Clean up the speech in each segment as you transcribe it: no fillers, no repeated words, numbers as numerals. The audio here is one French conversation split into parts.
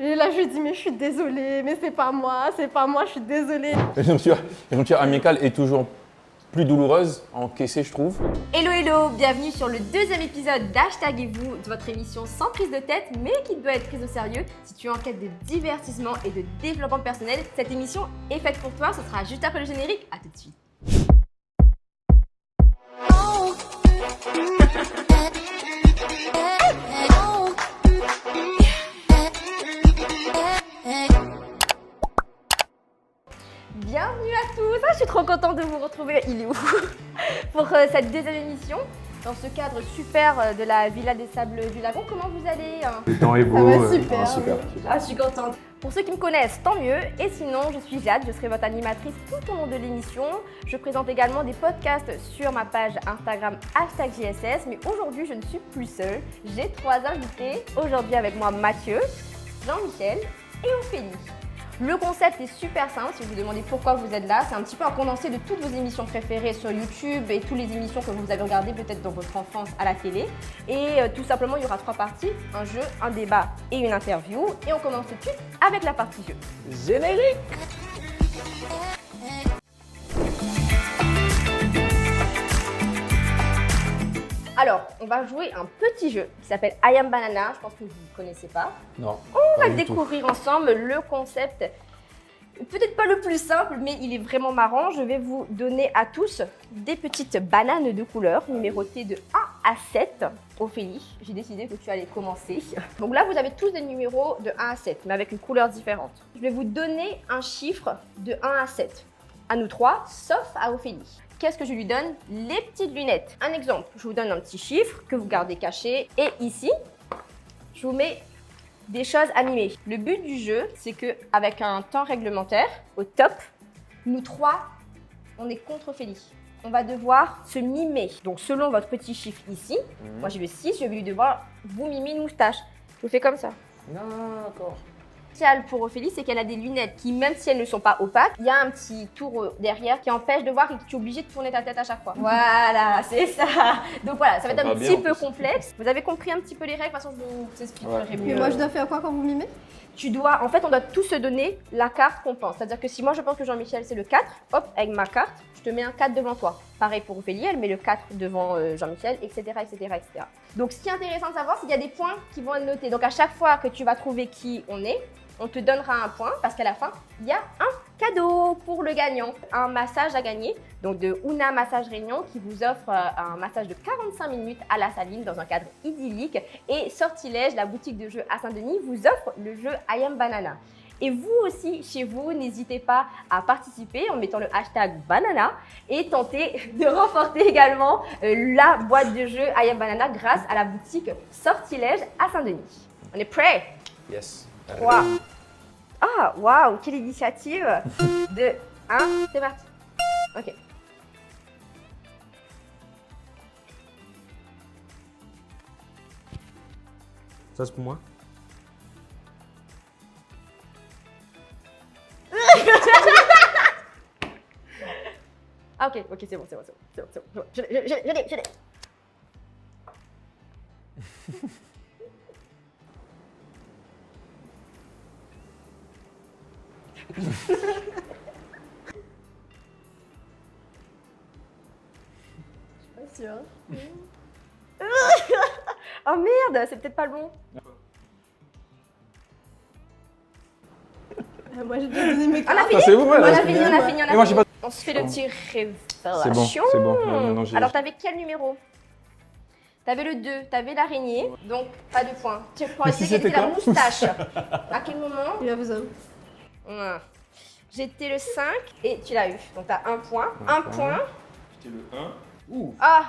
Et là, je lui dis, mais je suis désolée, mais c'est pas moi, je suis désolée. Rupture amicale est toujours plus douloureuse à encaisser, je trouve. Hello hello, bienvenue sur le deuxième épisode d'Hashtag-vous, de votre émission sans prise de tête mais qui doit être prise au sérieux. Si tu es en quête de divertissement et de développement personnel, cette émission est faite pour toi, ce sera juste après le générique, à tout de suite. Bienvenue à tous, je suis trop contente de vous retrouver, il est où pour cette deuxième émission. Dans ce cadre super de la Villa des Sables du Lagon, comment vous allez? Le temps est beau. Ça va super. Super. Ah, je suis contente. Pour ceux qui me connaissent, tant mieux. Et sinon, je suis Jade, je serai votre animatrice tout au long de l'émission. Je présente également des podcasts sur ma page Instagram #JSS. Mais aujourd'hui, je ne suis plus seule. J'ai 3 invités. Aujourd'hui avec moi, Mathieu, Jean-Michel et Ophélie. Le concept est super simple, si vous vous demandez pourquoi vous êtes là, c'est un petit peu un condensé de toutes vos émissions préférées sur YouTube et toutes les émissions que vous avez regardées peut-être dans votre enfance à la télé. Et tout simplement, il y aura 3 parties, un jeu, un débat et une interview. Et on commence tout de suite avec la partie jeu. Générique. Alors, on va jouer un petit jeu qui s'appelle I Am Banana, je pense que vous ne connaissez pas. Non. On va découvrir ensemble le concept, peut-être pas le plus simple, mais il est vraiment marrant. Je vais vous donner à tous des petites bananes de couleur, numérotées de 1 à 7. Ophélie, j'ai décidé que tu allais commencer. Donc là, vous avez tous des numéros de 1 à 7, mais avec une couleur différente. Je vais vous donner un chiffre de 1 à 7, à nous 3, sauf à Ophélie. Qu'est-ce que je lui donne? Les petites lunettes. Un exemple, je vous donne un petit chiffre que vous gardez caché. Et ici, je vous mets des choses animées. Le but du jeu, c'est qu'avec un temps réglementaire, au top, nous 3, on est contre Ophélie. On va devoir se mimer. Donc selon votre petit chiffre ici, moi j'ai le 6, je vais lui devoir vous mimer une moustache. Je vous fais comme ça. D'accord. Pour Ophélie, c'est qu'elle a des lunettes qui, même si elles ne sont pas opaques, il y a un petit tour derrière qui empêche de voir et que tu es obligé de tourner ta tête à chaque fois. Voilà, c'est ça. Donc voilà, ça va être un petit peu complexe. Vous avez compris un petit peu les règles, de toute façon je vous expliquerai mieux. Mais moi, je dois faire quoi quand vous mimez? Tu dois, en fait, on doit tous se donner la carte qu'on pense. C'est-à-dire que si moi je pense que Jean-Michel c'est le 4, hop, avec ma carte, je te mets un 4 devant toi. Pareil pour Ophélie, elle met le 4 devant Jean-Michel, etc., etc., etc. Donc ce qui est intéressant de savoir, c'est qu'il y a des points qui vont être notés. Donc à chaque fois que tu vas trouver qui on est, on te donnera un point parce qu'à la fin, il y a un cadeau pour le gagnant. Un massage à gagner, donc de Ouna Massage Réunion qui vous offre un massage de 45 minutes à la saline dans un cadre idyllique. Et Sortilège, la boutique de jeux à Saint-Denis, vous offre le jeu I Am Banana. Et vous aussi, chez vous, n'hésitez pas à participer en mettant le hashtag banana et tenter de remporter également la boîte de jeu I Am Banana grâce à la boutique Sortilège à Saint-Denis. On est prêts? Yes. 3. Ah, waouh, quelle initiative! 2, 1, c'est parti. Ok. Ça, c'est pour moi. Ah, ok, c'est bon. Je l'ai. Pas sûr. Oh merde, c'est peut-être pas le bon. Moi, j'ai déjà donné mes On cartes. a fini? c'est vous, ouais, On a là, fini. Et moi, j'ai pas. On se fait le petit C'est révélation. bon. Non, j'ai- Alors, t'avais quel numéro? T'avais le 2, t'avais l'araignée, donc pas de points. Tu prends Mais si essayer de c'était la quoi moustache. À quel moment? Il va vous avoir. J'étais le 5 et tu l'as eu. Donc t'as un point. Un point. C'était le 1. Ouh. Ah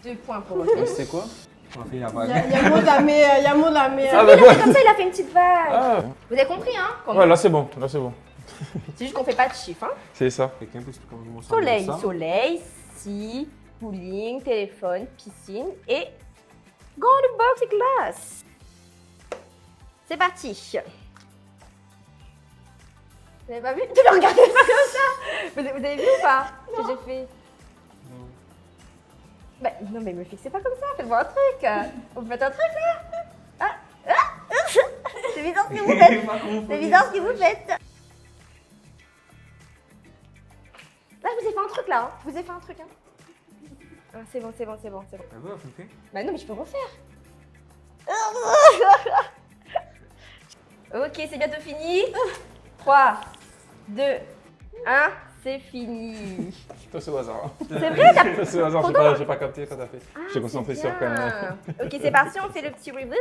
2 points pour Ophélie. C'était quoi? On va finir Il par y a mot de la meilleure, il y a mot de la meilleure. Ah, Il a fait comme ça, il a fait une petite vague. Ah. Vous avez compris, hein? Ouais, là c'est bon. C'est juste qu'on fait pas de chiffres, hein? C'est ça. Quelqu'un peut expliquer comment ça Soleil, ça soleil, scie, bowling, téléphone, piscine et grande box et glace. C'est parti. Vous avez pas vu? Tu me regardez pas comme ça. Vous avez vu ou pas? Ce que j'ai fait? Non. Bah, non mais me fixez pas comme ça, faites-moi un truc. Vous me faites un truc là. Ah, ah, c'est C'est bizarre ce que vous faites. C'est bizarre ce que vous faites. Là, je vous ai fait un truc là. Hein. Je vous ai fait un truc. Hein. Ah, c'est bon. Elle veut flipper? Bah non, mais je peux refaire. Ok, c'est bientôt fini. 3, 2, 1, c'est fini. Toi, c'est au hasard. C'est vrai, t'as... Toi, c'est au hasard, j'ai pas capté quand t'as fait. J'étais concentré sur quand même. Ok, c'est parti, on fait le petit reveal.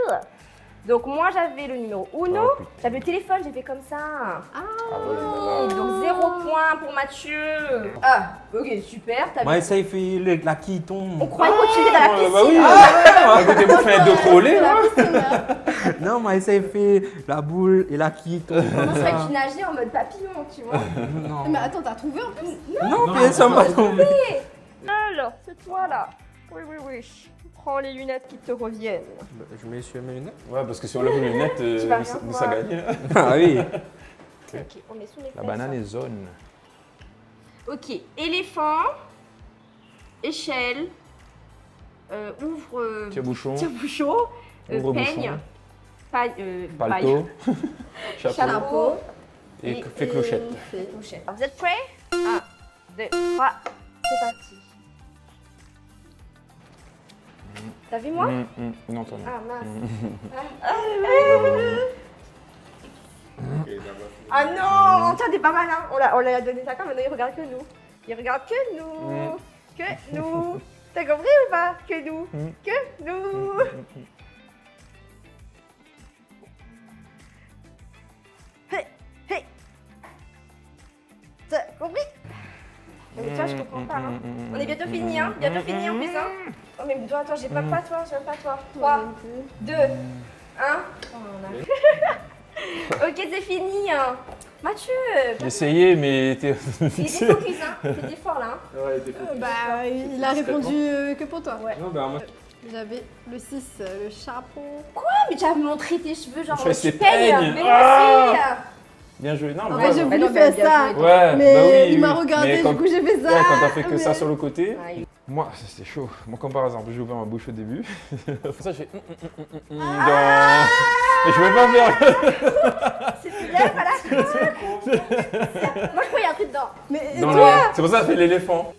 Donc moi j'avais le numéro 1, Oh, putain. j'avais le téléphone, j'ai fait comme ça. Ah ouais, là, là. Donc 0 point pour Mathieu. Ah, ok, super. T'as Moi, vu... ça, il fait la qui tombe. On croyait que tu étais dans la piscine. Bah oui, à côté vous faites deux crôlés, là. Non, moi, ça, il fait la boule et la qui tombe. On serait que tu nageais en mode papillon, tu vois. Non, Mais attends, t'as trouvé en plus? non, mais ça m'a tombé. Alors, c'est toi là. Oui. Prends les lunettes qui te reviennent. Je mets sur mes lunettes. Ouais, parce que si on lève les lunettes, Tu vas rien ça voir. gagne. Ah oui. Ok, on met sous les La fesses. banane est zone. Ok, éléphant, échelle, ouvre... Tire-bouchon, tire-bouchon, ouvre-bouchon, paille, palto, chapeau chapeau et fait clochette. clochette. Alors, vous êtes prêts 1, 2, 3, c'est parti. T'as vu moi Non, toi non. Ah mince. Ah non, tiens, t'es pas malin. On l'a donné ça quand maintenant il regarde que nous. Il regarde que nous. Que nous. T'as compris ou pas? Que nous. Que nous. Hey, hey. T'as compris? Mais tu vois, je comprends pas. Hein. On est bientôt fini, hein? Bientôt fini en plus, hein? Oh, mais toi, attends, j'ai pas toi, j'ai même pas toi. 3, 2, 1. Ok, c'est fini. Hein. Mathieu, J'ai essayé, mais t'es. il était focus, hein? C'était fort là. Hein. Ouais, t'es fou. Bah, il a répondu que pour toi. Ouais. Non, bah, moi, J'avais le 6, le chapeau. Ah, mais tu as montré tes cheveux, genre Je fais ses tu peignes. peignes. Mais moi aussi. Bien joué. Non, En mais fait, ouais, j'ai ouais. voulu non, faire bien ça. joué. Ouais, Mais bah oui. il m'a oui. regardé, Mais du quand- coup j'ai fait ça. Ouais, quand t'as fait que Mais- ça sur le côté. Ouais. Moi, c'était chaud. Moi, comme par hasard, j'ai ouvert ma bouche au début. Pour ça, je fais. Mais je peux pas faire. C'est plus là, voilà. Moi, je croyais un truc dedans. Mais Dans toi, le- C'est pour ça que ça fait l'éléphant.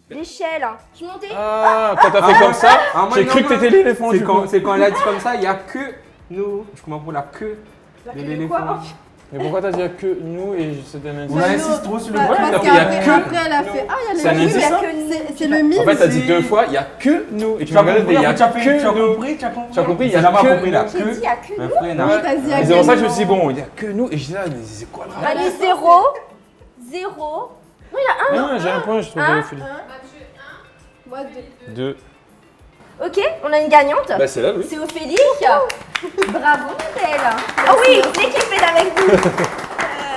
L'échelle. Hein. Je suis montée. Ah, quand t'as fait comme ça, Ah, moi, j'ai non, cru que moi, t'étais l'éléphant. c'est du quand, coup. c'est quand elle a dit comme ça, il n'y a que nous. Je comprends pour la queue La de queue de l'éléphant. quoi? Mais pourquoi t'as dit que nous et c'était un On indice? insiste trop sur le bah, point. parce donc il y a qu'après que après, elle a nous. fait. Ah, il y C'est a un le indice, mime. ça C'est le mime. En fait, t'as dit c'est- deux fois, il y a que nous. Et tu Tu as m'as regardé, compris, mais il y a tu as fait- tu as que nous. compris, tu as compris. Tu as compris, il y a Elle a pas que compris la nous. J'ai dit, queue. il y a que Mais nous. frère, non. Oui, t'as dit. Et c'est pour ça que je me suis dit, bon, il y a que nous. Et j'étais là, mais c'est quoi le rapport? Allez, 0. 0. Non, il y a un. Non, j'ai un point, je trouve. Un. Philippe. Moi, 2. Deux. Ok, on a une gagnante. Bah, c'est là, oui. C'est Ophélie. Bravo, belle. Ah oui, l'équipe est avec nous.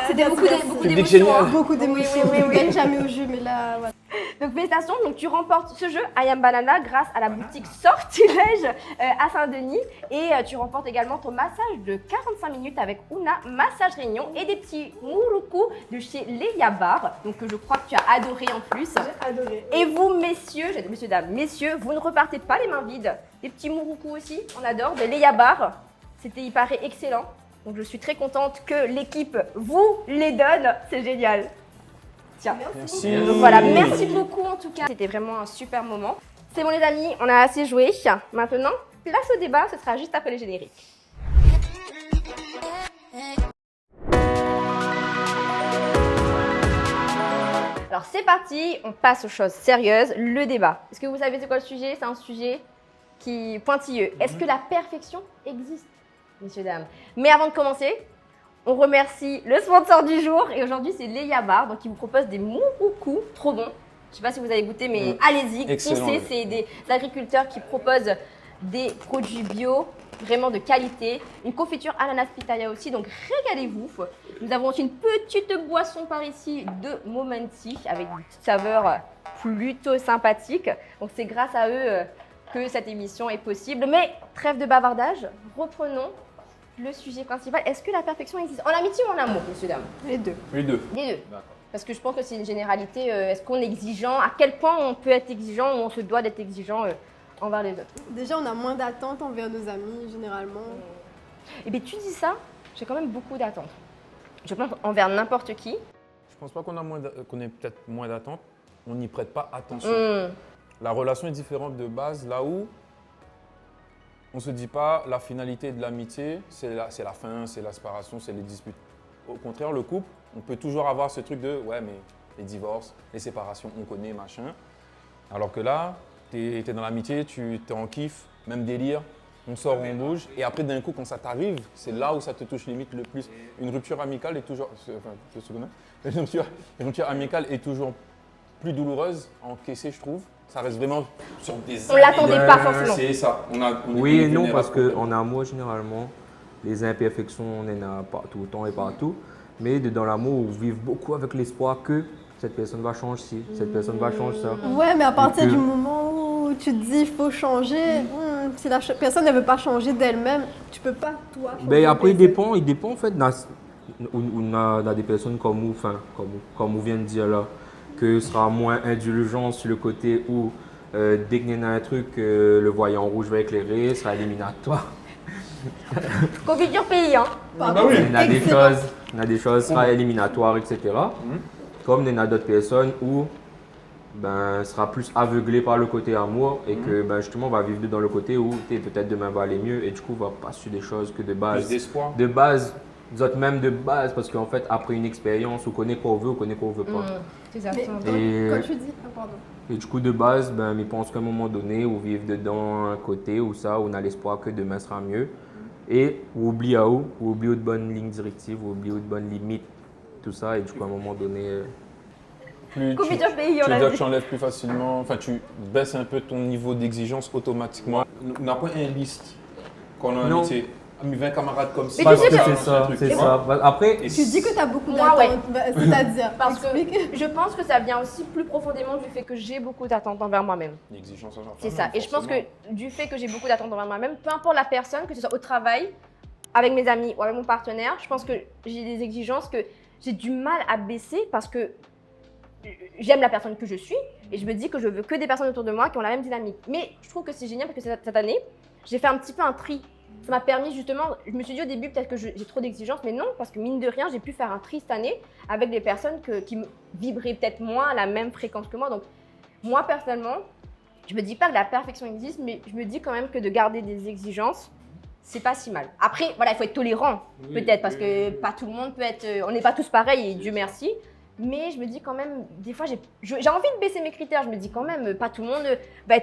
C'était beaucoup Public d'émotions. génial. Hein. Beaucoup d'émotions. Oui, oui, oui, On gagne jamais au jeu, mais là, voilà. Donc félicitations, donc tu remportes ce jeu I Am Banana grâce à la boutique Sortilège à Saint-Denis et tu remportes également ton massage de 45 minutes avec Ouna Massage Réunion et des petits mouroukou de chez Leia Bar, donc que je crois que tu as adoré en plus. J'ai adoré. Et vous messieurs, j'ai dit messieurs dames, messieurs, vous ne repartez pas les mains vides. Des petits mouroukou aussi, on adore, de Leia Bar, c'était il paraît excellent. Donc je suis très contente que l'équipe vous les donne, c'est génial. Tiens. Merci. Donc voilà, merci beaucoup en tout cas. C'était vraiment un super moment. C'est bon les amis, on a assez joué. Maintenant, place au débat, ce sera juste après les génériques. Alors c'est parti, on passe aux choses sérieuses, le débat. Est-ce que vous savez c'est quoi le sujet? C'est un sujet qui pointilleux. Est-ce que la perfection existe, messieurs, dames? Mais avant de commencer, on remercie le sponsor du jour et aujourd'hui c'est Leia Bar, donc qui vous propose des mouroukou trop bons. Je sais pas si vous avez goûté, mais allez-y, Excellent, foncez. ouais. C'est des agriculteurs qui proposent des produits bio, vraiment de qualité. Une confiture ananas pitaya aussi, donc régalez-vous. Nous avons aussi une petite boisson par ici de Momenti avec une petite saveur plutôt sympathique. Donc c'est grâce à eux que cette émission est possible. Mais trêve de bavardage, reprenons le sujet principal. Est-ce que la perfection existe en amitié ou en amour, messieurs, dames? Les deux. Les deux. Les deux. Parce que je pense que c'est une généralité. Est-ce qu'on est exigeant? À quel point on peut être exigeant ou on se doit d'être exigeant envers les autres? Déjà, on a moins d'attentes envers nos amis, généralement. Eh bien, tu dis ça, j'ai quand même beaucoup d'attentes. Je pense envers n'importe qui. Je pense pas qu'on ait peut-être moins d'attentes. On n'y prête pas attention. Hmm. La relation est différente de base, là où on ne se dit pas la finalité de l'amitié, c'est la fin, c'est la séparation, c'est les disputes. Au contraire, le couple, on peut toujours avoir ce truc de ouais, mais les divorces, les séparations, on connaît, machin. Alors que là, tu es dans l'amitié, tu es en kiff, même délire, on sort, on bouge. Et après, d'un coup, quand ça t'arrive, c'est là où ça te touche limite le plus. Une rupture amicale est toujours. Enfin, tu te souviens ? Une rupture amicale est toujours plus douloureuse à encaisser, je trouve. Ça reste vraiment sur des On l'attendait pas forcément. C'est ça. On est Oui et plus non, parce vulnérable. qu'en amour, généralement, les imperfections, on en a pas tout le temps et partout. Mais dans l'amour, on vit beaucoup avec l'espoir que cette personne va changer ci, cette personne va changer ça. Ouais, mais à partir que- du moment où tu te dis il faut changer, si la personne ne veut pas changer d'elle-même, tu peux pas toi changer. Ben, après, il d'elle. dépend en fait. On a des personnes comme vous, enfin, comme vous vient de dire là, que ce sera moins indulgent sur le côté où dès qu'il y en a un truc, le voyant rouge va éclairer, ce sera éliminatoire. Confiture pays, hein. Par Bah contre, oui. c'est Il y a des excellent. choses, ce sera éliminatoire, etc. Comme il y en a d'autres personnes où ben, sera plus aveuglé par le côté amour et que ben, justement on va vivre dans le côté où peut-être demain va aller mieux et du coup on va pas sur des choses que de Plus base. d'espoir. De base, d'autres même de base, parce qu'en fait après une expérience, on connaît quoi on veut, on connaît quoi on veut pas. C'est ça. Mais Et- quand tu dis, pardon. Et du coup de base, ben, je pense qu'à un moment donné, on vit dedans un côté où ça, on a l'espoir que demain sera mieux. Et on oublie à où, on oublie de bonnes lignes directives, on oublie de bonnes limites, tout ça. Et du coup à un moment donné, Plus Confiture pays, tu on l'a dois dit. que tu enlèves plus facilement, enfin tu baisses un peu ton niveau d'exigence automatiquement. On n'a pas une liste qu'on a Non. amitié. 20 camarades comme ça. Mais parce tu sais que que- c'est ça, truc, c'est tu vois. ça. Bah, après, Et Tu dis que tu as beaucoup Moi, ouais. d'attentes, c'est-à-dire, Parce que explique. je pense que ça vient aussi plus profondément du fait que j'ai beaucoup d'attentes envers moi-même. L'exigence envers C'est toi-même, ça. Et je pense que forcément. du fait que j'ai beaucoup d'attentes envers moi-même, peu importe la personne, que ce soit au travail, avec mes amis ou avec mon partenaire, je pense que j'ai des exigences que j'ai du mal à baisser parce que j'aime la personne que je suis et je me dis que je veux que des personnes autour de moi qui ont la même dynamique. Mais je trouve que c'est génial parce que cette année, j'ai fait un petit peu un tri. Ça m'a permis justement, je me suis dit au début peut-être que j'ai trop d'exigences, mais non, parce que mine de rien, j'ai pu faire un tri cette année avec des personnes qui me vibraient peut-être moins à la même fréquence que moi. Donc moi personnellement, je me dis pas que la perfection existe, mais je me dis quand même que de garder des exigences, c'est pas si mal. Après, voilà, il faut être tolérant, peut-être, parce que pas tout le monde peut être, on n'est pas tous pareils, et Dieu merci. Mais je me dis quand même, des fois, j'ai envie de baisser mes critères. Je me dis quand même, pas tout le monde va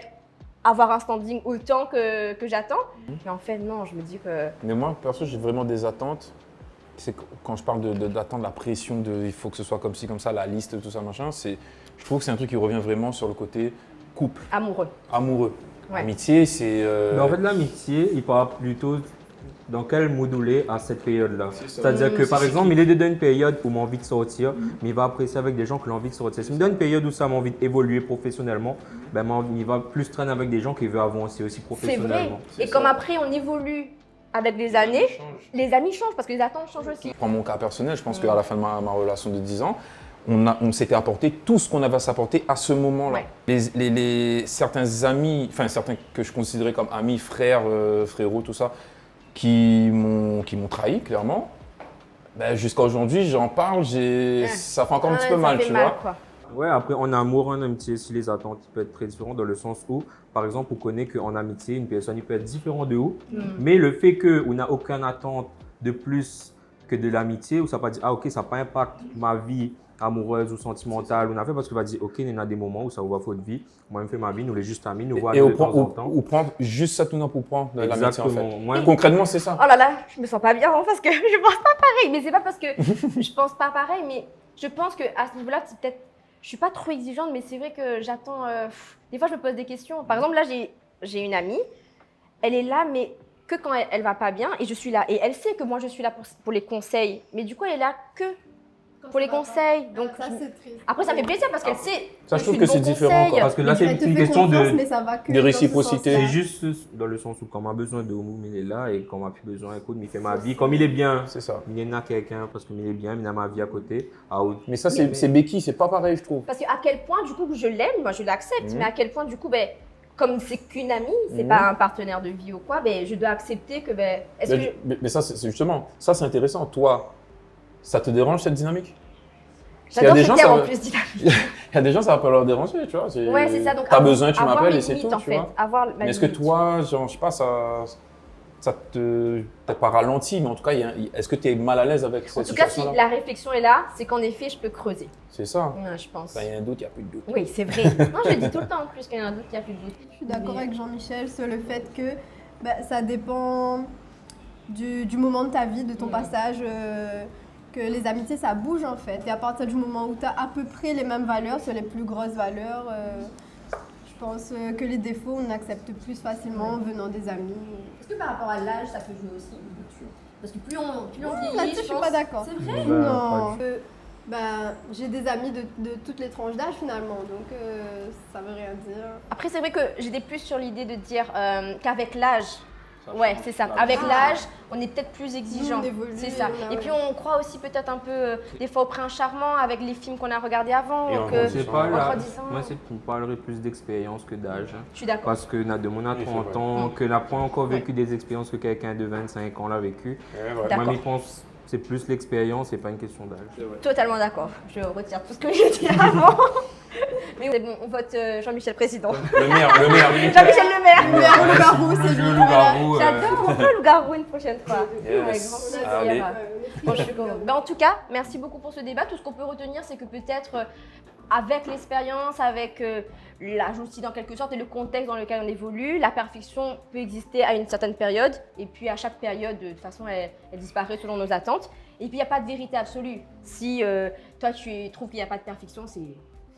avoir un standing autant que j'attends. Et en fait, non, je me dis que... Mais moi, perso, j'ai vraiment des attentes. C'est quand je parle d'attendre la pression de il faut que ce soit comme ci, comme ça, la liste, tout ça, machin, je trouve que c'est un truc qui revient vraiment sur le côté couple, Amoureux. amoureux. Ouais. Amitié, c'est. mais en fait l'amitié, il parle plutôt dans quel mood il est à cette période-là. C'est ça. C'est-à-dire que C'est par cyclique. exemple, il est dans une période où il a envie de sortir, mais il va apprécier avec des gens qui ont envie de sortir. Si il est dans une période où ça m'a envie d'évoluer professionnellement, ben, il va plus traîner avec des gens qui veulent avancer aussi C'est vrai. professionnellement. Et comme après, on évolue avec les années, les amis changent parce que les attentes changent aussi. Je prends mon cas personnel, je pense qu'à la fin de ma relation de 10 ans, on s'était apporté tout ce qu'on avait à s'apporter à ce moment-là. Ouais. Certains amis, enfin certains que je considérais comme amis, frères, frérots, tout ça, qui m'ont trahi clairement. Ben, jusqu'à aujourd'hui, j'en parle, ça fait encore un petit peu mal, tu vois. Quoi. Ouais, après, en amour, en amitié, si les attentes peuvent être très différentes dans le sens où, par exemple, on connaît qu'en amitié, une personne il peut être différente de vous, mais le fait qu'on n'a aucune attente de plus que de l'amitié, où ça va dire, ah ok, ça n'a pas impact ma vie amoureuse ou sentimentale, on a fait parce qu'il va dire, ok, il y en a des moments où ça va faire de vie, moi, je fais ma vie, nous les juste amis, nous voir Et de on temps en prend, temps. ou prendre juste ça tout d'un pour prendre de l'amitié en Exactement. fait. Moi, Concrètement, c'est ça. Oh là là, je me sens pas bien parce que je pense pas pareil. Mais c'est pas parce que je pense pas pareil, mais je pense que à ce niveau-là, c'est peut-être, je suis pas trop exigeante, mais c'est vrai que j'attends. Des fois, je me pose des questions. Par exemple, là, j'ai une amie, elle est là, mais que quand elle va pas bien, et je suis là. Et elle sait que moi, je suis là pour les conseils, mais du coup, elle est là que pour les conseils. Donc, ça, c'est triste. après, ça me fait plaisir parce qu'elle sait. Ça, je trouve que suis de c'est bons différent, conseils. quoi. parce que là, Mais c'est elle te une fait question confiance, de... mais ça va que de dans ce réciprocité. sens-là. C'est juste dans le sens où quand on a besoin de vous, il est là et quand on n'a plus besoin, écoute, il fait ma vie. Comme il est bien, C'est ça. il y en a quelqu'un parce qu'il est bien, il a ma vie à côté. Ah, oui. Mais ça, c'est béquille, c'est pas pareil, je trouve. Parce qu'à quel point, du coup, je l'aime, moi, je l'accepte, mais à quel point, du coup, ben, comme c'est qu'une amie, c'est pas un partenaire de vie ou quoi, ben, je dois accepter que, ben, est-ce que... Mais ça, c'est justement, ça c'est intéressant. Toi, ça te dérange cette dynamique? J'adore ce terme ça en va- plus, dynamique. Il y a des gens, ça va pas leur déranger, tu vois. Ouais, c'est ça. Donc, T'as besoin, tu avoir m'appelles les et c'est limites, tout, en tu fait. vois. Avoir la Mais est-ce que limite. toi, genre, je sais pas, ça te, t'es pas ralenti, mais en tout cas, est-ce que tu es mal à l'aise avec En cette tout cas, si situation-là? la réflexion est là, c'est qu'en effet, je peux creuser. C'est ça. Ouais, je pense. Quand il y a un doute, il n'y a plus de doute. Oui, c'est vrai. Non, je le dis tout le temps en plus, qu'il y a un doute, il n'y a plus de doute. Je suis d'accord Mais- avec Jean-Michel sur le fait que ça dépend du moment de ta vie, de ton passage, que les amitiés, ça bouge en fait. Et à partir du moment où tu as à peu près les mêmes valeurs, sur les plus grosses valeurs, je pense que les défauts, on accepte plus facilement venant des amis. Est-ce que par rapport à l'âge, ça peut jouer aussi? Parce que plus on vieillit, Là-dessus, je suis pas d'accord. C'est vrai? Ben, Non. pas J'ai des amis de toutes les tranches d'âge finalement, donc ça veut rien dire. Après, c'est vrai que j'étais plus sur l'idée de dire qu'avec l'âge, Ça ouais, change. c'est ça. Ah, Avec ah. l'âge, on est peut-être plus exigeant. Nous, on évolue, C'est ça. on a- Et puis, on croit aussi peut-être un peu, des fois, au prince charmant avec les films qu'on a regardés avant. Et donc, on C'est pas entre là. 10 ans. Moi, c'est pour parler plus d'expérience que d'âge. je suis d'accord. Parce que Nademon a Oui, c'est 30 vrai. ans, que n'a pas encore vécu des expériences que quelqu'un de 25 ans l'a vécu. Ouais, ouais. D'accord. Moi, je pense que c'est plus l'expérience, c'est pas une question d'âge. C'est vrai. Totalement d'accord. Je retire tout ce que j'ai dit avant. Mais c'est bon, on vote Jean-Michel président. Le maire, le maire. Jean-Michel Le Maire. Mais un loup-garou, c'est Le lui. loup-garou, J'adore, on fait le garou une prochaine fois. Yes. Avec grand Allez. plaisir. Bon, je suis contente. Ben, en tout cas, merci beaucoup pour ce débat. Tout ce qu'on peut retenir, c'est que peut-être avec l'expérience, avec l'âge aussi dans quelque sorte et le contexte dans lequel on évolue, la perfection peut exister à une certaine période et puis à chaque période, de toute façon, elle disparaît selon nos attentes. Et puis il n'y a pas de vérité absolue. Si toi tu trouves qu'il n'y a pas de perfection, c'est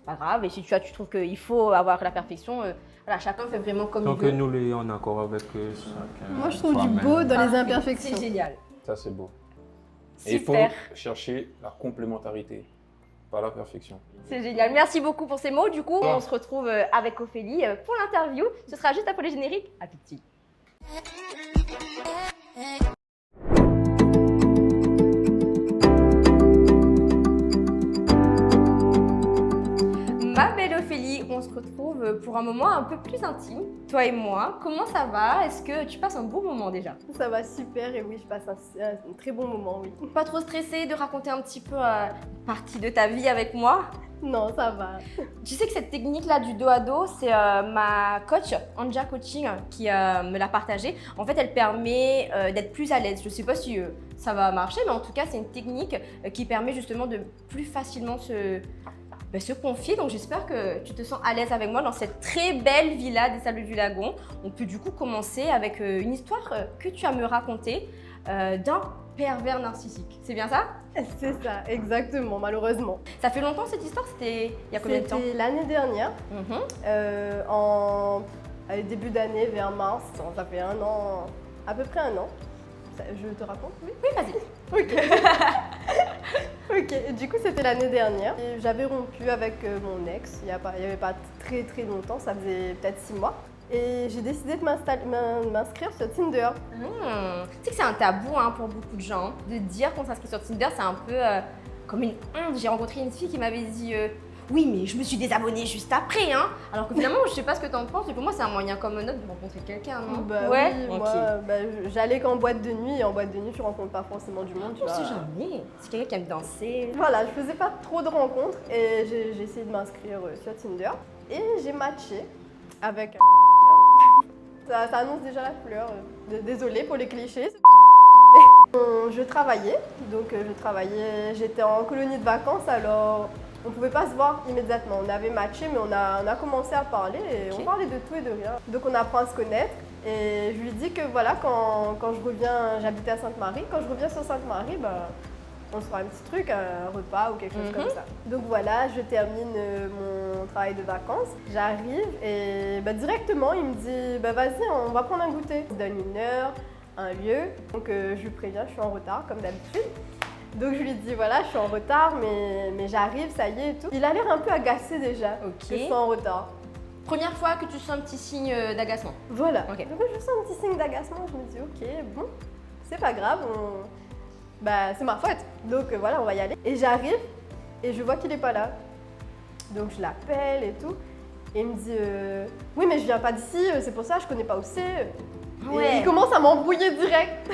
pas grave. Et si tu trouves qu'il faut avoir la perfection, voilà, chacun fait vraiment comme Tant il que veut. nous les en accord avec chacun. Moi, je trouve du soi-même. beau dans les C'est imperfections. génial. Ça, c'est beau. Et il faut Super. chercher la complémentarité, pas la perfection. C'est génial. Merci beaucoup pour ces mots. Du coup, Ouais. on se retrouve avec Ophélie pour l'interview. Ce sera juste après le générique. À tout de suite. Ma belle Ophélie, on se retrouve pour un moment un peu plus intime, toi et moi. Comment ça va? Est-ce que tu passes un bon moment déjà? Ça va super et oui, je passe un très bon moment, oui. Pas trop stressée de raconter un petit peu une partie de ta vie avec moi? Non, ça va. Tu sais que cette technique-là du dos à dos, c'est ma coach, Anja Coaching, qui me l'a partagée. En fait, elle permet d'être plus à l'aise. Je ne sais pas si ça va marcher, mais en tout cas, c'est une technique qui permet justement de plus facilement se confier. Donc, j'espère que tu te sens à l'aise avec moi dans cette très belle villa des Sables du Lagon. On peut du coup commencer avec une histoire que tu as à me raconter d'un pervers narcissique. C'est bien ça? C'est ça, exactement, malheureusement. Ça fait longtemps cette histoire? C'était il y a combien de temps? C'était l'année dernière, Mhm. début d'année, vers mars. Ça fait un an, à peu près un an. Je te raconte, oui? Oui, vas-y. Ok. Ok, et du coup c'était l'année dernière. Et j'avais rompu avec mon ex, il n'y avait pas très très longtemps, ça faisait peut-être 6 mois. Et j'ai décidé de m'inscrire sur Tinder. Tu sais que c'est un tabou hein, pour beaucoup de gens de dire qu'on s'inscrit sur Tinder, c'est un peu comme une honte. J'ai rencontré une fille qui m'avait dit oui, mais je me suis désabonnée juste après. Hein. Alors que finalement, je sais pas ce que tu en penses, mais pour moi, c'est un moyen comme un autre de rencontrer quelqu'un, non? Bah ouais, oui, ok. moi j'allais qu'en boîte de nuit et en boîte de nuit tu rencontres pas forcément du monde. Tu On vois. sait jamais. C'est quelqu'un qui aime danser. Voilà, je faisais pas trop de rencontres et j'ai essayé de m'inscrire sur Tinder et j'ai matché avec un ça annonce déjà la couleur. Désolée pour les clichés. Je travaillais, j'étais en colonie de vacances alors on pouvait pas se voir immédiatement. On avait matché mais on a commencé à parler et Ok. on parlait de tout et de rien. Donc on apprend à se connaître et je lui dis que voilà quand je reviens, j'habitais à Sainte-Marie, quand je reviens sur Sainte-Marie, bah, on se fera un petit truc, un repas ou quelque chose comme ça. Donc voilà, je termine mon travail de vacances, j'arrive et bah, directement il me dit bah, vas-y on va prendre un goûter. Il me donne une heure, un lieu, donc je lui préviens, je suis en retard comme d'habitude. Donc je lui dis voilà je suis en retard mais j'arrive, ça y est et tout. Il a l'air un peu agacé déjà Ok. que je sois en retard. Première fois que tu sens un petit signe d'agacement. Voilà. Ok. Donc je sens un petit signe d'agacement, je me dis ok bon, c'est pas grave, bah, c'est ma faute. Donc voilà, on va y aller. Et j'arrive et je vois qu'il est pas là. Donc je l'appelle et tout. Et il me dit oui, mais je viens pas d'ici, c'est pour ça, je connais pas où c'est. Ouais. Et il commence à m'embrouiller direct.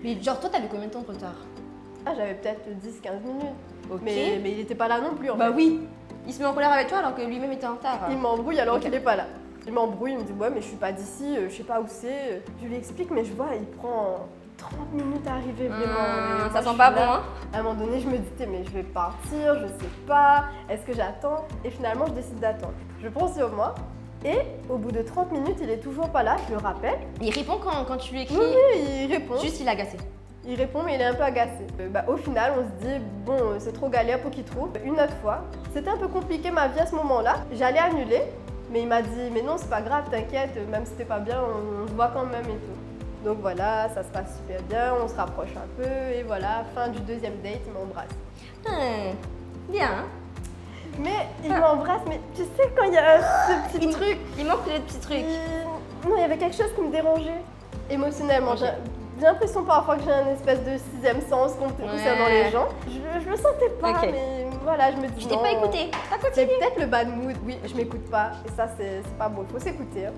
Mais genre, toi, t'avais combien de temps de retard? Ah, j'avais peut-être 10-15 minutes. Ok. Mais il était pas là non plus en Bah fait. oui. Il se met en colère avec toi alors que lui-même était en retard. Il m'embrouille alors Ok. qu'il est pas là. Il m'embrouille, il me dit ouais, mais je suis pas d'ici, je sais pas où c'est. Je lui explique, mais je vois, il prend 30 minutes à arriver vraiment. Et moi, Ça je sent suis pas là. bon, hein? À un moment donné, je me dis, mais je vais partir, je sais pas, est-ce que j'attends? Et finalement, je décide d'attendre. Je prends sur moi et au bout de 30 minutes, il est toujours pas là, je le rappelle. Il répond quand tu lui écris. Oui, il répond. Juste, il est agacé. Il répond, mais il est un peu agacé. Au final, on se dit, bon, c'est trop galère pour qu'il trouve. Une autre fois, c'était un peu compliqué ma vie à ce moment-là. J'allais annuler, mais il m'a dit, mais non, c'est pas grave, t'inquiète, même si t'es pas bien, on se voit quand même et tout. Donc voilà, ça se passe super bien, on se rapproche un peu, et voilà, fin du deuxième date, il m'embrasse. Bien, hein? Mais il m'embrasse, mais tu sais, quand il y a ce petit truc, Il manque des petits trucs. non, il y avait quelque chose qui me dérangeait émotionnellement. Ok. J'ai l'impression parfois que j'ai un espèce de sixième sens concernant Ouais. les gens. Je le sentais pas, Ok. mais voilà, je me dis Je t'ai non. pas écouté. T'as C'est continué. peut-être le bad mood, oui, je m'écoute pas, et ça c'est pas bon, il faut s'écouter. Hein.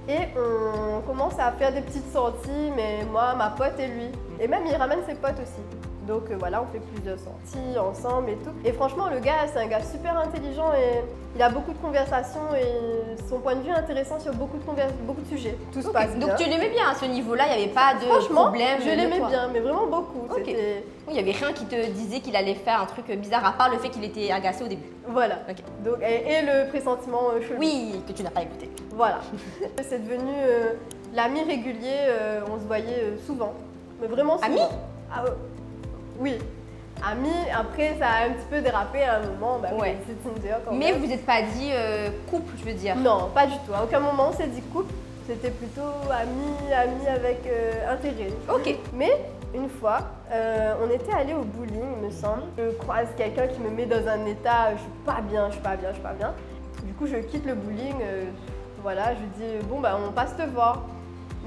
Et on commence à faire des petites sorties, mais moi, ma pote et lui. Et même il ramène ses potes aussi. Donc voilà, on fait plusieurs sorties ensemble et tout. Et franchement, le gars, c'est un gars super intelligent et il a beaucoup de conversations et son point de vue est intéressant sur beaucoup de sujets. Tout se Ok. passe bien. Donc tu l'aimais bien à ce niveau-là, il n'y avait pas de Franchement, problème. je de l'aimais toi. bien, mais vraiment beaucoup. Ok. C'était- Oui, il n'y avait rien qui te disait qu'il allait faire un truc bizarre, à part le fait qu'il était agacé au début. Voilà. Ok. Donc, et le pressentiment chelou. Oui, que tu n'as pas écouté. Voilà. C'est devenu l'ami régulier, on se voyait souvent. Mais vraiment souvent. Ami Ah, oui. Ami, après ça a un petit peu dérapé à un moment. Bah, Ouais. oui, c'est Tinder quand Mais même. vous n'êtes pas dit couple, je veux dire. Non, pas du tout. À aucun moment on s'est dit couple. C'était plutôt ami avec intérêt. Ok. Mais une fois, on était allé au bowling, il me semble. Je croise quelqu'un qui me met dans un état, je suis pas bien. Du coup, je quitte le bowling. Voilà, je lui dis bon bah on passe te voir.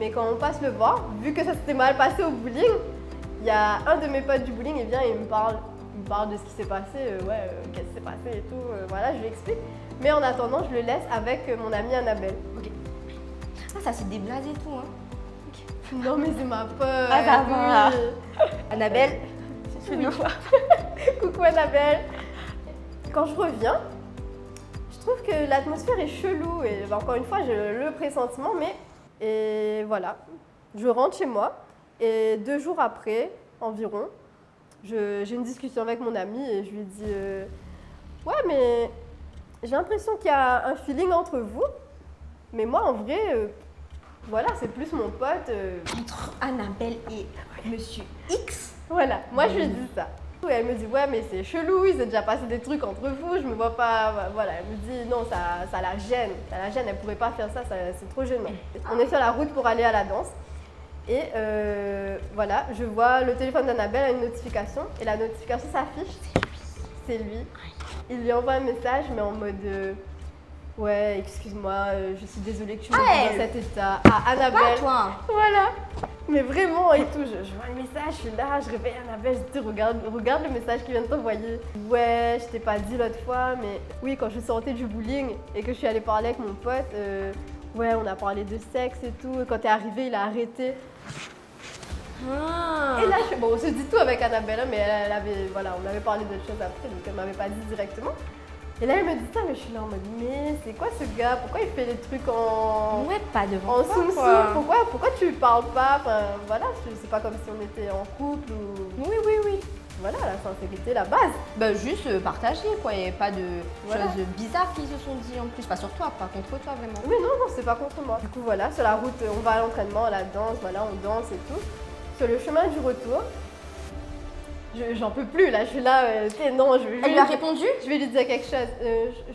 Mais quand on passe le voir, vu que ça s'était mal passé au bowling, il y a un de mes potes du bowling, il vient et il me parle de ce qui s'est passé. Qu'est-ce qui s'est passé et tout. Voilà, je lui explique. Mais en attendant, je le laisse avec mon amie Annabelle. Ah, ça s'est déblasé et tout, hein. Non mais c'est ma pote. Ah, ça va. oui. Annabelle, Oui. Coucou Annabelle. Quand je reviens, je trouve que l'atmosphère est chelou et encore une fois j'ai le pressentiment, mais et voilà, je rentre chez moi et 2 jours après environ, j'ai une discussion avec mon ami et je lui dis ouais mais j'ai l'impression qu'il y a un feeling entre vous, mais moi en vrai voilà c'est plus mon pote. Entre Annabelle et Monsieur X. Voilà, moi je lui dis ça. Et elle me dit ouais mais c'est chelou, il s'est déjà passé des trucs entre vous, je me vois pas, voilà, elle me dit non ça la gêne, elle pourrait pas faire ça, c'est trop gênant. On est sur la route pour aller à la danse et voilà, je vois le téléphone d'Annabelle a une notification et la notification s'affiche, c'est lui. Il lui envoie un message mais en mode ouais excuse-moi, je suis désolée que tu me dises dans cet état. À Annabelle. Pas toi. Voilà, mais vraiment et tout, je vois le message, je suis là, je réveille Annabelle, je dis regarde le message qu'il vient de t'envoyer. Ouais, je t'ai pas dit l'autre fois, mais oui, quand je sortais du bowling et que je suis allée parler avec mon pote, ouais, on a parlé de sexe et tout, et quand t'es arrivé, il a arrêté. Ah. Et là, bon, on se dit tout avec Annabelle, hein, mais elle avait, voilà, on avait parlé d'autres choses après, donc elle m'avait pas dit directement. Et là, elle me dit ça, mais je suis là en mode, mais c'est quoi ce gars? Pourquoi il fait des trucs en... Ouais, pas devant En toi, soum-soum, quoi. pourquoi tu parles pas? Enfin, voilà, c'est pas comme si on était en couple ou... Oui. Voilà, la sincérité, la base. Bah juste partager, quoi. Il n'y avait pas de Voilà. choses bizarres qui se sont dit en plus. Pas sur toi, pas contre toi, vraiment. Oui, non, c'est pas contre moi. Du coup, voilà, sur la route, on va à l'entraînement, à la danse, voilà, on danse et tout. Sur le chemin du retour, j'en peux plus, là, je suis là, t'es non, Elle lui a répondu? je vais lui dire quelque chose.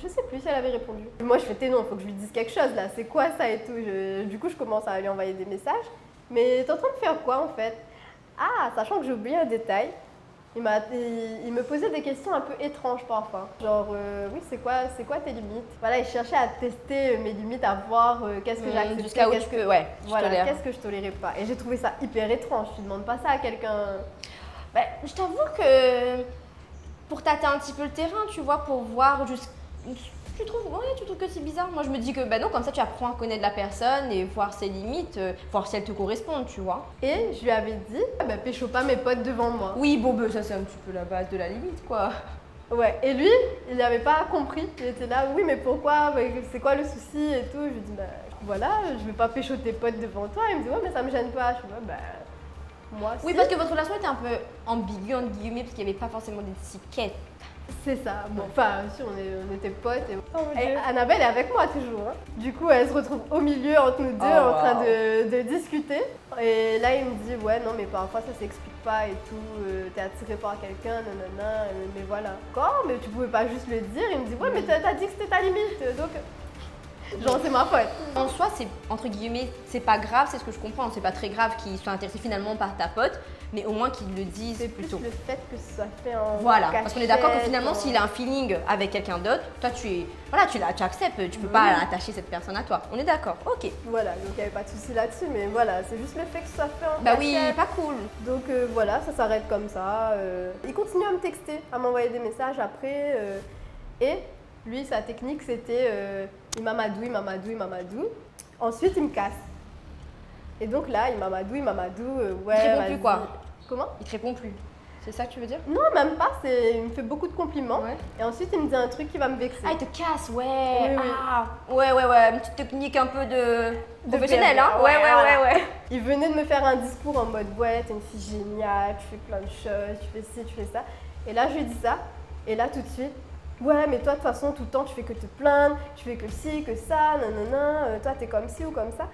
Je sais plus si elle avait répondu. Moi, je fais t'es non, faut que je lui dise quelque chose, là, c'est quoi ça et tout. Du coup, je commence à lui envoyer des messages. Mais t'es en train de faire quoi, en fait? Ah, sachant que j'ai oublié un détail. Il me posait des questions un peu étranges parfois. Genre, oui, c'est quoi tes limites? Voilà, il cherchait à tester mes limites, à voir qu'est-ce que j'acceptais, Jusqu'à où qu'est-ce tu peux, ouais, je voilà, tolère. qu'est-ce que je tolérais pas. Et j'ai trouvé ça hyper étrange. Tu demandes pas ça à quelqu'un. Bah, je t'avoue que pour tâter un petit peu le terrain, tu vois, pour voir Tu trouves que c'est bizarre? Moi je me dis que bah non, comme ça tu apprends à connaître la personne et voir ses limites, voir si elles te correspondent, tu vois. Et je lui avais dit, bah pécho pas mes potes devant moi. Oui, bon, bah, ça c'est un petit peu la base de la limite quoi. Ouais, et lui, il n'avait pas compris. Il était là, oui, mais pourquoi? C'est quoi le souci et tout. Je lui dis, bah voilà, je vais pas pécho tes potes devant toi. Il me dit, ouais, mais ça me gêne pas. Je dis, ouais, bah moi, Oui, si. parce que votre relation était un peu ambiguë, entre guillemets, parce qu'il n'y avait pas forcément d'étiquette. C'est ça. Bon, enfin, si, on était potes. Oh, Et Annabelle est avec moi toujours. Hein. Du coup, elle se retrouve au milieu entre nous deux en train de discuter. Et là, il me dit, ouais, non, mais parfois ça s'explique pas et tout. T'es attiré par quelqu'un, nanana. Mais voilà. Encore, mais tu pouvais pas juste le dire. Il me dit, ouais, mais t'as dit que c'était ta limite. Donc, genre, c'est ma faute. En soi, c'est entre guillemets, c'est pas grave, c'est ce que je comprends. C'est pas très grave qu'ils soient intéressés finalement par ta pote, mais au moins qu'ils le disent C'est plus plutôt. le fait que ce soit fait en Voilà, parce qu'on est d'accord que cachette, finalement, s'il a un feeling avec quelqu'un d'autre, toi tu acceptes, tu peux pas attacher cette personne à toi. On est d'accord, ok. Voilà, donc il n'y avait pas de souci là-dessus, mais voilà, c'est juste le fait que ce soit fait en Bah cachette. oui, pas cool. Donc voilà, ça s'arrête comme ça. Il continue à me texter, à m'envoyer des messages après. Et lui, sa technique, c'était il m'amadoue. Ensuite, il me casse. Et donc là, il m'amadoue, ouais. Il te répond vas-y. plus quoi? Comment? Il te répond plus. C'est ça que tu veux dire? Non, même pas, il me fait beaucoup de compliments. Ouais. Et ensuite, il me dit un truc qui va me vexer. Ah, il te casse, ouais. Oui, oui. Ah, ouais, une petite technique un peu de professionnelle, pervers, hein? Ouais. Il venait de me faire un discours en mode ouais, t'es une fille géniale, tu fais plein de choses, tu fais ci, tu fais ça. Et là, je lui dis ça. Et là, tout de suite, ouais, mais toi, de toute façon, tout le temps, tu fais que te plaindre, tu fais que ci, que ça, nanana, toi, t'es comme ci ou comme ça.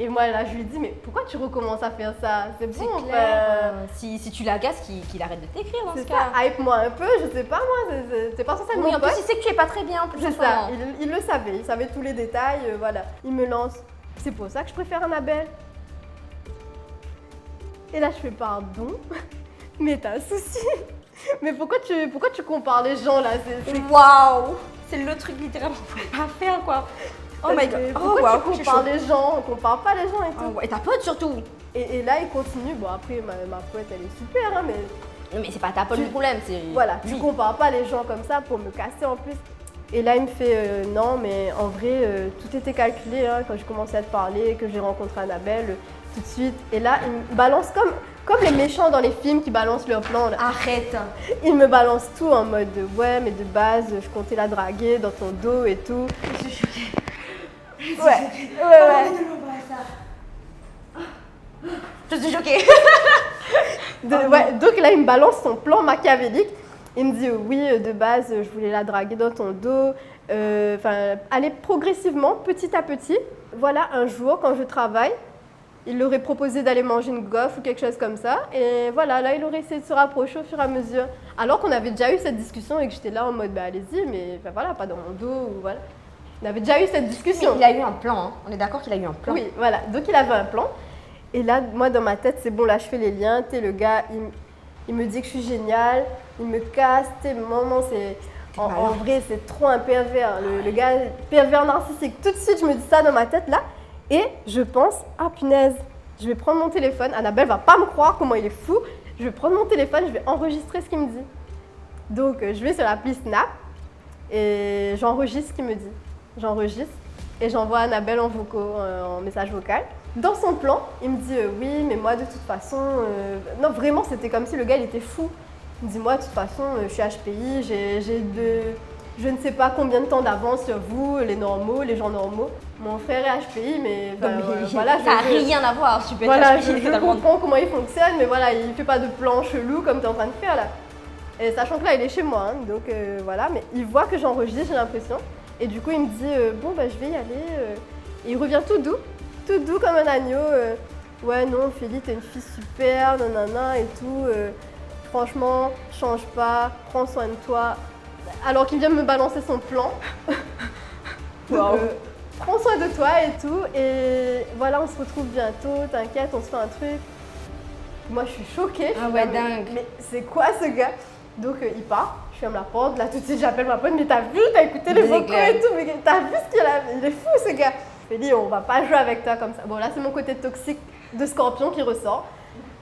Et moi, là, je lui dis, mais pourquoi tu recommences à faire ça? C'est bon, C'est clair. Si tu l'agaces, qu'il arrête de t'écrire dans ce c'est cas. ça, hype-moi un peu, je sais pas, moi, c'est pas censé être Oui, mon en plus, pote. il sait que tu es pas très bien en plus. C'est en ce ça, moment. il le savait, il savait tous les détails, voilà. Il me lance, c'est pour ça que je préfère Annabelle. Et là, je fais pardon, mais t'as un souci. Mais pourquoi tu compares les gens là? Waouh! C'est le truc littéralement qu'on peut pas faire quoi. Oh my god. Pourquoi wow, tu compares les gens? On compare pas les gens et tout. Et ta pote surtout. Et là, il continue. Bon, après, ma pote, elle est super, hein, mais Mais c'est pas ta pote le problème, c'est. voilà, tu lui. compares pas les gens comme ça pour me casser en plus. Et là, il me fait non, mais en vrai, tout était calculé hein, quand j'ai commencé à te parler, que j'ai rencontré Annabelle tout de suite. Et là, il me balance comme les méchants dans les films qui balancent leur plan. Là. Arrête. Il me balance tout en mode ouais, mais de base, je comptais la draguer dans ton dos et tout. Je suis choquée. Ouais. Je suis choquée. Ouais, donc là, il me balance son plan machiavélique. Il me dit oui, de base, je voulais la draguer dans ton dos. Aller progressivement, petit à petit. Voilà, un jour, quand je travaille, il leur aurait proposé d'aller manger une gaufre ou quelque chose comme ça. Et voilà, là, il aurait essayé de se rapprocher au fur et à mesure. Alors qu'on avait déjà eu cette discussion et que j'étais là en mode, bah allez-y, mais voilà, pas dans mon dos. Ou voilà. On avait déjà eu cette discussion. Il a eu un plan, hein. On est d'accord qu'il a eu un plan. Oui, voilà. Donc, il avait un plan. Et là, moi, dans ma tête, c'est bon, là, je fais les liens. Tu sais, le gars, il me dit que je suis géniale. Il me casse. Tu sais, maman, c'est... En vrai, c'est trop un pervers. Le gars, pervers narcissique. Tout de suite, je me dis ça dans ma tête, là. Et je pense, ah punaise, je vais prendre mon téléphone. Annabelle va pas me croire comment il est fou. Je vais prendre mon téléphone, je vais enregistrer ce qu'il me dit. Donc, je vais sur l'appli Snap et j'enregistre ce qu'il me dit. J'enregistre et j'envoie à Annabelle en message vocal. Dans son plan, il me dit oui, mais moi de toute façon, non vraiment c'était comme si le gars il était fou. Il me dit moi de toute façon je suis HPI, je ne sais pas combien de temps d'avance sur vous, les normaux, les gens normaux. Mon frère est HPI, mais voilà, ça n'a rien à voir. Tu peux voilà, être HPI, je comprends comment il fonctionne, mais voilà, il fait pas de plan chelou comme tu es en train de faire là. Et sachant que là il est chez moi, hein, donc voilà, mais il voit que j'enregistre, j'ai l'impression. Et du coup, il me dit bon, bah, je vais y aller. Et il revient tout doux comme un agneau. Ouais, non, Ophélie, t'es une fille super, nanana et tout. Franchement, change pas, prends soin de toi. Alors qu'il vient me balancer son plan. Donc, prends soin de toi et tout. Et voilà, on se retrouve bientôt, t'inquiète, on se fait un truc. Moi, je suis choquée. Ah ouais, dingue. Mais c'est quoi ce gars? Donc, il part. Je ferme la porte, là tout de suite j'appelle ma pote, mais t'as vu, t'as écouté les vocaux et tout, mais t'as vu ce qu'il a, il est fou ce gars. Je lui ai dit, on va pas jouer avec toi comme ça. Bon là c'est mon côté toxique de scorpion qui ressort.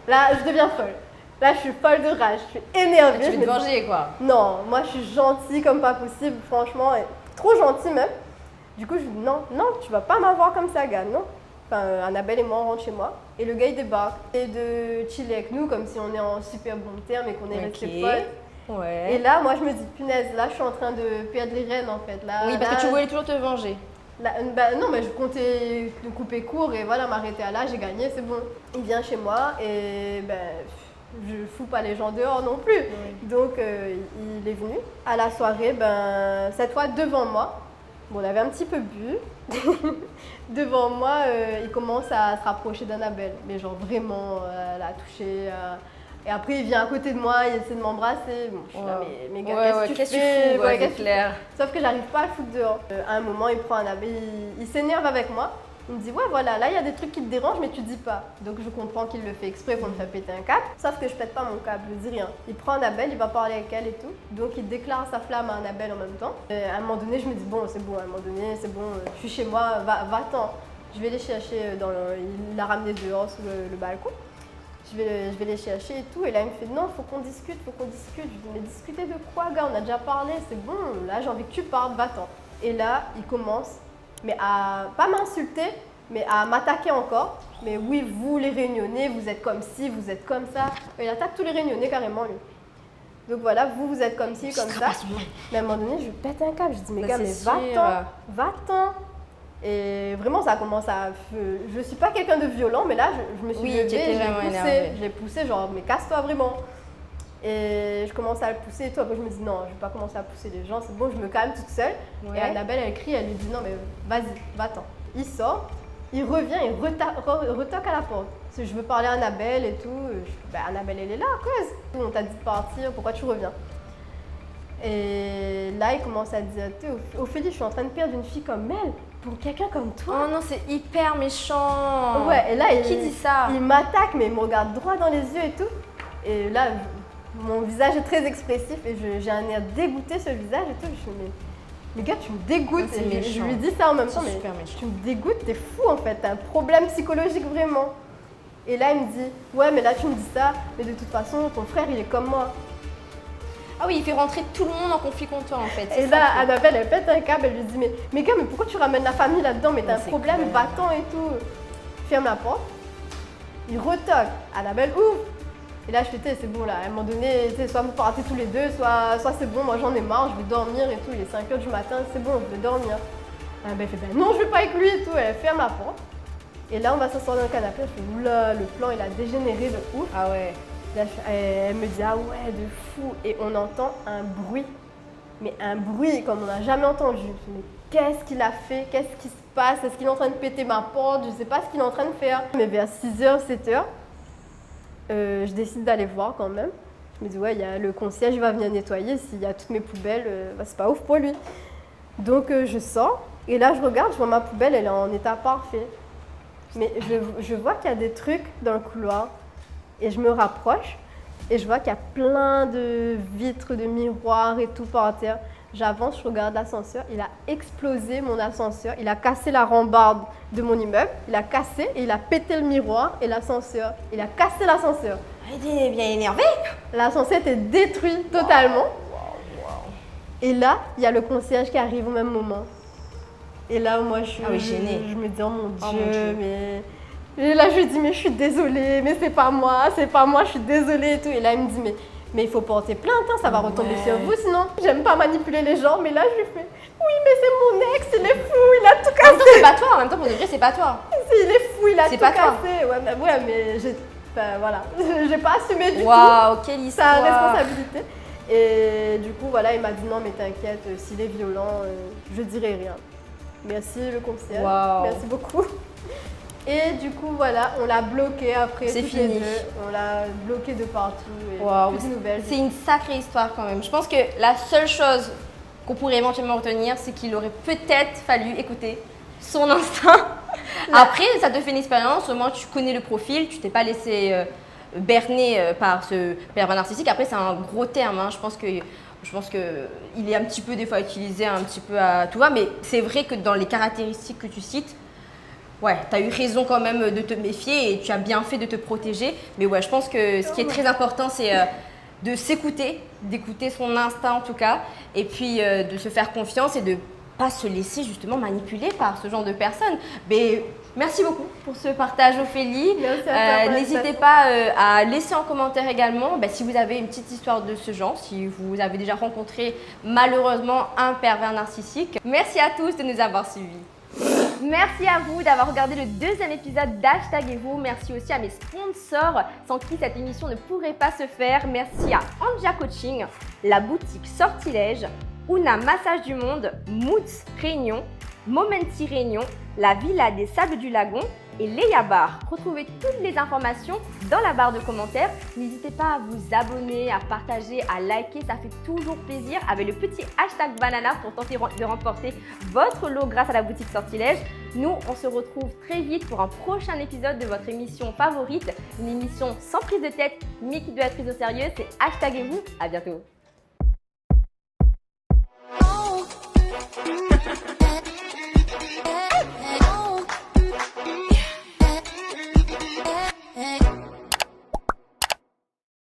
Là je deviens folle. Là, je suis folle de rage, je suis énervée. Tu je veux me te dis, venger, quoi. non, moi je suis gentille comme pas possible, franchement, et trop gentille même. Du coup, je dis non, non, tu vas pas m'avoir comme ça, gars, non. Enfin, Annabelle et moi, on rentre chez moi. Et le gars, il débarque. Et de chiller avec nous, comme si on est en super bon terme et qu'on est restés potes. Ouais. Et là, moi, je me dis, punaise, là, je suis en train de perdre les rênes, en fait. Là, Oui, parce que tu voulais toujours te venger. là, non, mais je comptais le couper court et voilà, m'arrêter à là, j'ai gagné, c'est bon. Il vient chez moi et je fous pas les gens dehors non plus. Donc, il est venu. À la soirée, cette fois, devant moi. Bon, on avait un petit peu bu. Devant moi, il commence à se rapprocher d'Annabelle. Mais genre vraiment, la toucher. Et après, il vient à côté de moi, il essaie de m'embrasser. Bon, je suis là, mais gars, qu'est-ce que tu fais? Ouais, Qu'est-ce c'est que tu clair. fais? Sauf que j'arrive pas à le foutre dehors. À un moment, il prend Annabelle, il s'énerve avec moi. Il me dit, ouais, voilà, là, il y a des trucs qui te dérangent, mais tu dis pas. Donc, je comprends qu'il le fait exprès pour me faire péter un câble. Sauf que je pète pas mon câble, je dis rien. Il prend Annabelle, il va parler avec elle et tout. Donc, il déclare sa flamme à Annabelle en même temps. À un moment donné, je me dis, bon, c'est bon, à un moment donné, c'est bon, je suis chez moi, va-t'en. Je vais les chercher, il l'a ramené dehors sous le balcon. Je vais les chercher et tout. Et là, il me fait, non, faut qu'on discute, faut qu'on discute. Je dis, mais discuter de quoi, gars? On a déjà parlé, c'est bon, là, j'ai envie que tu parles, va-t'en. Et là, il commence, mais à pas m'insulter, mais à m'attaquer encore. Mais oui, vous les réunionnais, vous êtes comme ci, vous êtes comme ça. Il attaque tous les réunionnais carrément, lui. Donc voilà, vous êtes comme ci, comme ça. Mais à un moment donné, je pète un câble. Je dis, mais gars, mais va-t'en, va-t'en. Et vraiment, ça commence à... Je suis pas quelqu'un de violent, mais là, je me suis levée, je l'ai poussé, genre, mais casse-toi vraiment. Et je commence à le pousser et tout. Après, je me dis, non, je vais pas commencer à pousser les gens, c'est bon, je me calme toute seule. Ouais. Et Annabelle, elle crie, elle lui dit, non, mais vas-y, va-t'en. Il sort, il revient, il retoque à la porte. Parce que je veux parler à Annabelle et tout. Annabelle, elle est là, à cause. On t'a dit de partir, pourquoi tu reviens? Et là, il commence à dire, Ophélie, je suis en train de perdre une fille comme elle. Pour quelqu'un comme toi. Oh non, c'est hyper méchant. Ouais, et là, qui dit ça? Il m'attaque, mais il me regarde droit dans les yeux et tout. Et là, mon visage est très expressif et j'ai un air dégoûté sur le visage et tout. Je me dis, mais gars, tu me dégoûtes. Oh, et je lui dis ça en même temps, mais tu me dégoûtes, t'es fou en fait, t'as un problème psychologique vraiment. Et là, il me dit, ouais, mais là, tu me dis ça, mais de toute façon, ton frère, il est comme moi. Ah oui, il fait rentrer tout le monde en conflit contre toi en fait. Et là, Annabelle, elle pète un câble, elle lui dit, mais gars, mais pourquoi tu ramènes la famille là-dedans? Mais t'as un problème, va-t'en et tout. Ferme la porte. Il retoque. Annabelle ouvre. Et là, je fais, c'est bon là, à un moment donné, soit vous partez tous les deux, soit c'est bon, moi j'en ai marre, je vais dormir et tout. Il est 5h du matin, c'est bon, je vais dormir. Annabelle fait, non, je vais pas avec lui et tout. Elle ferme la porte. Et là, on va s'asseoir dans le canapé. Je fais, oula, le plan, il a dégénéré de ouf. Ah ouais. Là, elle me dit, ah ouais, de fou. Et on entend un bruit, mais un bruit comme on n'a jamais entendu. Je me dis, mais qu'est-ce qu'il a fait? Qu'est-ce qui se passe? Est-ce qu'il est en train de péter ma porte? Je ne sais pas ce qu'il est en train de faire. Mais vers 6h, 7h, je décide d'aller voir quand même. Je me dis, ouais, il y a le concierge, il va venir nettoyer. S'il y a toutes mes poubelles, c'est pas ouf pour lui. Donc, je sors. Et là, je regarde, je vois ma poubelle, elle est en état parfait. Mais je vois qu'il y a des trucs dans le couloir. Et je me rapproche et je vois qu'il y a plein de vitres, de miroirs et tout par terre. J'avance, je regarde l'ascenseur. Il a explosé mon ascenseur. Il a cassé la rambarde de mon immeuble. Il a cassé et il a pété le miroir et l'ascenseur. Il a cassé l'ascenseur. Il est bien énervé. L'ascenseur était détruit totalement. Et là, il y a le concierge qui arrive au même moment. Et là, moi, je me dis, oh mon Dieu, mais... Et là, je lui dis, mais je suis désolée, mais c'est pas moi, je suis désolée et tout. Et là, il me dit, mais il faut porter plainte, hein, ça va retomber sur vous, sinon. J'aime pas manipuler les gens, mais là, je lui fais, oui, mais c'est mon ex, il est fou, il a tout cassé. En même temps, c'est pas toi, en même temps, pour de vrai, c'est pas toi. Il est fou, il a tout pas cassé. Ouais, mais voilà, j'ai pas assumé du tout. Waouh, quelle histoire. Sa responsabilité. Et du coup, voilà, il m'a dit, non, mais t'inquiète, s'il est violent, je dirai rien. Merci, le concierge. Wow. Merci beaucoup. Et du coup, voilà, on l'a bloqué après. C'est fini. On l'a bloqué de partout. Et Wow. plus de nouvelles. C'est une sacrée histoire quand même. Je pense que la seule chose qu'on pourrait éventuellement retenir, c'est qu'il aurait peut-être fallu écouter son instinct. Après, ça te fait une expérience. Au moins, tu connais le profil. Tu t'es pas laissé berner par ce pervers narcissique. Après, c'est un gros terme. Hein. Je pense qu'il est un petit peu des fois utilisé un petit peu à tout va. Mais c'est vrai que dans les caractéristiques que tu cites, ouais, tu as eu raison quand même de te méfier et tu as bien fait de te protéger. Mais ouais, je pense que ce qui est très important, c'est de s'écouter, d'écouter son instinct en tout cas, et puis de se faire confiance et de pas se laisser justement manipuler par ce genre de personnes. Mais merci beaucoup pour ce partage, Ophélie. Merci à toi, N'hésitez pas à laisser en commentaire également si vous avez une petite histoire de ce genre, si vous avez déjà rencontré malheureusement un pervers narcissique. Merci à tous de nous avoir suivis. Merci à vous d'avoir regardé le deuxième épisode d'Hashtaguez-vous. Merci aussi à mes sponsors sans qui cette émission ne pourrait pas se faire. Merci à Anja Coaching, la boutique Sortilège, Una Massage du Monde, Moods Réunion, Momenti Réunion, la Villa des Sables du Lagon et Léa Bar. Retrouvez toutes les informations dans la barre de commentaires. N'hésitez pas à vous abonner, à partager, à liker, ça fait toujours plaisir avec le petit hashtag banana pour tenter de remporter votre lot grâce à la boutique Sortilège. Nous, on se retrouve très vite pour un prochain épisode de votre émission favorite, une émission sans prise de tête mais qui doit être prise au sérieux, c'est Hashtaguez-vous. À bientôt. Oh.